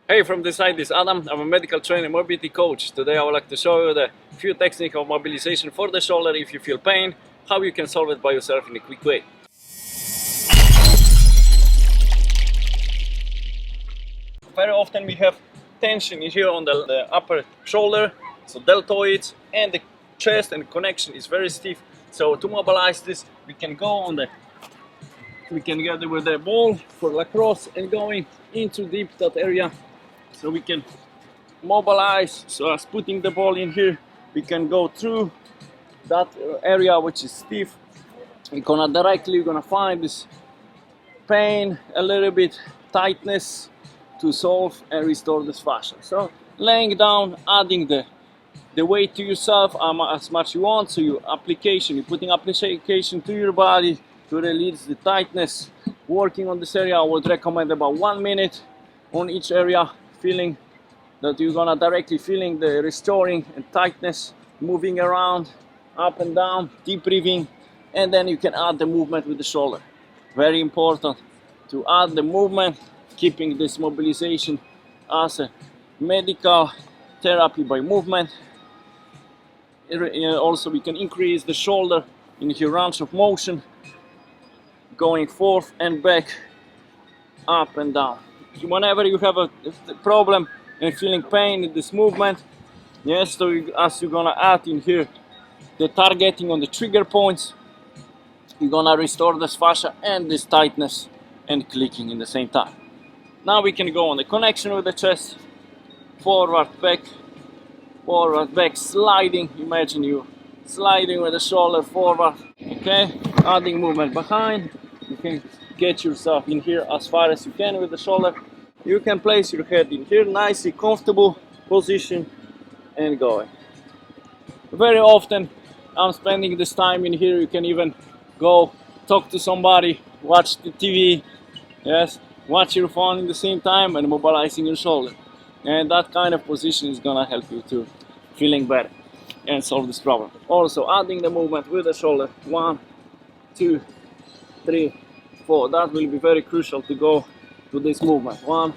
Hey, from this side is Adam. I'm a medical trainer, mobility coach. Today I would like to show you the few techniques of mobilization for the shoulder if you feel pain, how you can solve it by yourself in a quick way. Very often we have tension here on the upper shoulder, so deltoids, and the chest and connection is very stiff. So to mobilize this, we can go on we can get it with the ball for lacrosse and going into deep that area. So we can mobilize, so as putting the ball in here, we can go through that area which is stiff. We're gonna find this pain, a little bit tightness to solve and restore this fascia. So laying down, adding the weight to yourself as much you want. So you're putting application to your body to release the tightness. Working on this area, I would recommend about 1 minute on each area, feeling that you're gonna directly feeling the restoring and tightness, moving around, up and down, deep breathing, and then you can add the movement with the shoulder. Very important to add the movement, keeping this mobilization as a medical therapy by movement. Also, we can increase the shoulder in your range of motion, going forth and back, up and down. Whenever you have a problem and feeling pain in this movement, yes, so as you're gonna add in here the targeting on the trigger points, you're gonna restore this fascia and this tightness and clicking in the same time. Now we can go on the connection with the chest, forward, back, sliding. Imagine you sliding with the shoulder forward, okay? Adding movement behind. You can get yourself in here as far as you can with the shoulder. You can place your head in here, nicely comfortable position, and going. Very often I'm spending this time in here. You can even go talk to somebody, watch the TV, yes, watch your phone at the same time and mobilizing your shoulder. And that kind of position is gonna help you to feeling better and solve this problem. Also adding the movement with the shoulder, 1, 2, 3, 4. That will be very crucial to go to this movement. 1,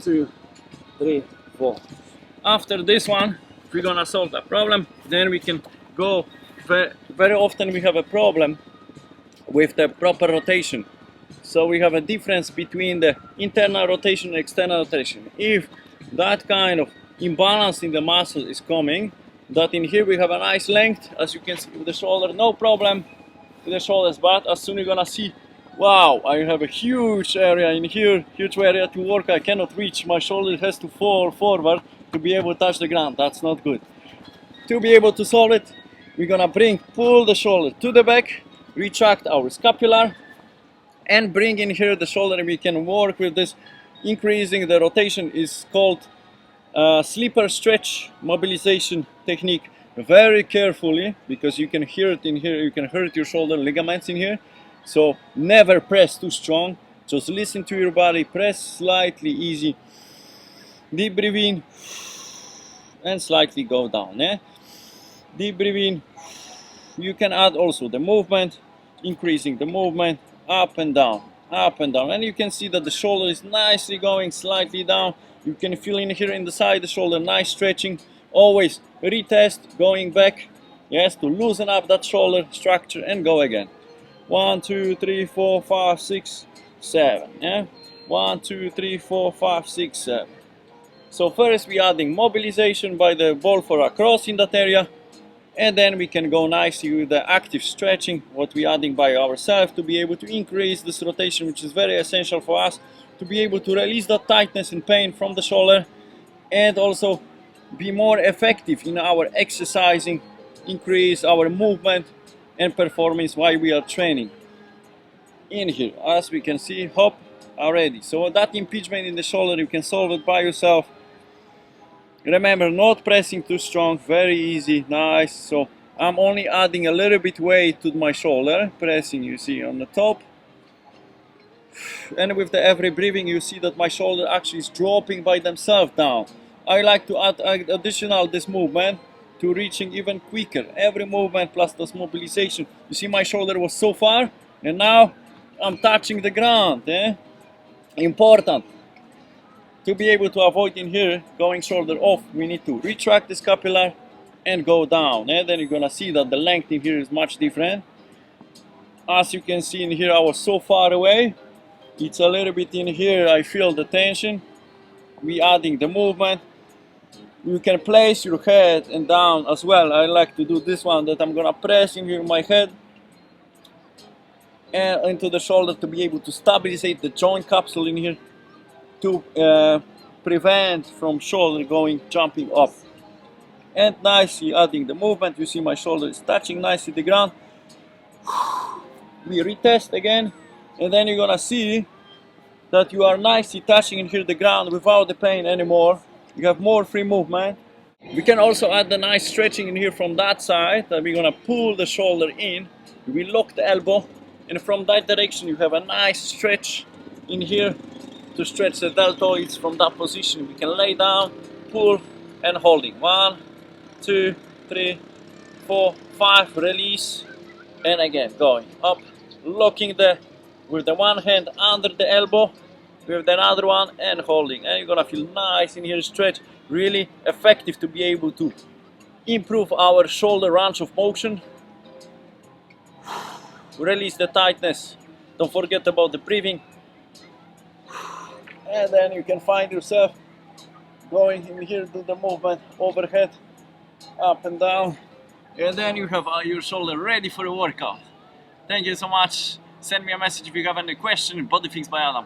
2, 3, 4. After this one, we're gonna solve that problem. Then we can go. Very often we have a problem with the proper rotation. So we have a difference between the internal rotation and external rotation. If that kind of imbalance in the muscle is coming, that in here we have a nice length, as you can see with the shoulder, no problem with the shoulders, but as soon as you're gonna see, wow, I have a huge area in here, huge area to work, I cannot reach, my shoulder has to fall forward to be able to touch the ground. That's not good. To be able to solve it, we're gonna pull the shoulder to the back, retract our scapula, and bring in here the shoulder, and we can work with this. Increasing the rotation is called sleeper stretch mobilization technique. Very carefully, because you can hear it in here, you can hurt your shoulder ligaments in here. So never press too strong, just listen to your body, press slightly easy, deep breathing, and slightly go down. Deep breathing. You can add also the movement, increasing the movement, up and down, and you can see that the shoulder is nicely going slightly down. You can feel in here in the side the shoulder, nice stretching. Always retest, going back, yes, to loosen up that shoulder structure and go again. 1, 2, 3, 4, 5, 6, 7. 1, 2, 3, 4, 5, 6, 7. So first we adding mobilization by the ball for across in that area, and then we can go nicely with the active stretching, what we adding by ourselves, to be able to increase this rotation, which is very essential for us to be able to release that tightness and pain from the shoulder, and also be more effective in our exercising, increase our movement and performance while we are training. In here, as we can see, hop already. So that impingement in the shoulder, you can solve it by yourself. Remember, not pressing too strong, very easy, nice. So I'm only adding a little bit weight to my shoulder, pressing, you see, on the top. And with the every breathing, you see that my shoulder actually is dropping by themselves down. I like to add additional this movement to reaching even quicker. Every movement plus this mobilization. You see my shoulder was so far, and now I'm touching the ground. Important. To be able to avoid in here going shoulder off, we need to retract the scapula and go down, and then you're gonna see that the length in here is much different. As you can see in here, I was so far away. It's a little bit in here, I feel the tension. We adding the movement. You can place your head and down as well. I like to do this one, that I'm gonna press in here my head and into the shoulder to be able to stabilize the joint capsule in here, to prevent from shoulder jumping up. And nicely adding the movement. You see my shoulder is touching nicely the ground. We retest again, and then you're gonna see that you are nicely touching in here the ground without the pain anymore. You have more free movement. We can also add the nice stretching in here from that side, that we're gonna pull the shoulder in. We lock the elbow, and from that direction you have a nice stretch in here to stretch the deltoids. From that position we can lay down, pull, and holding. 1, 2, 3, 4, 5, release, and again going up, locking with the one hand under the elbow, with the other one, and holding. And you're gonna feel nice in here, stretch, really effective to be able to improve our shoulder range of motion. Release the tightness. Don't forget about the breathing. And then you can find yourself going in here to the movement overhead, up and down, and then you have your shoulder ready for a workout. Thank you so much. Send me a message if you have any question. Body Fix by Adam.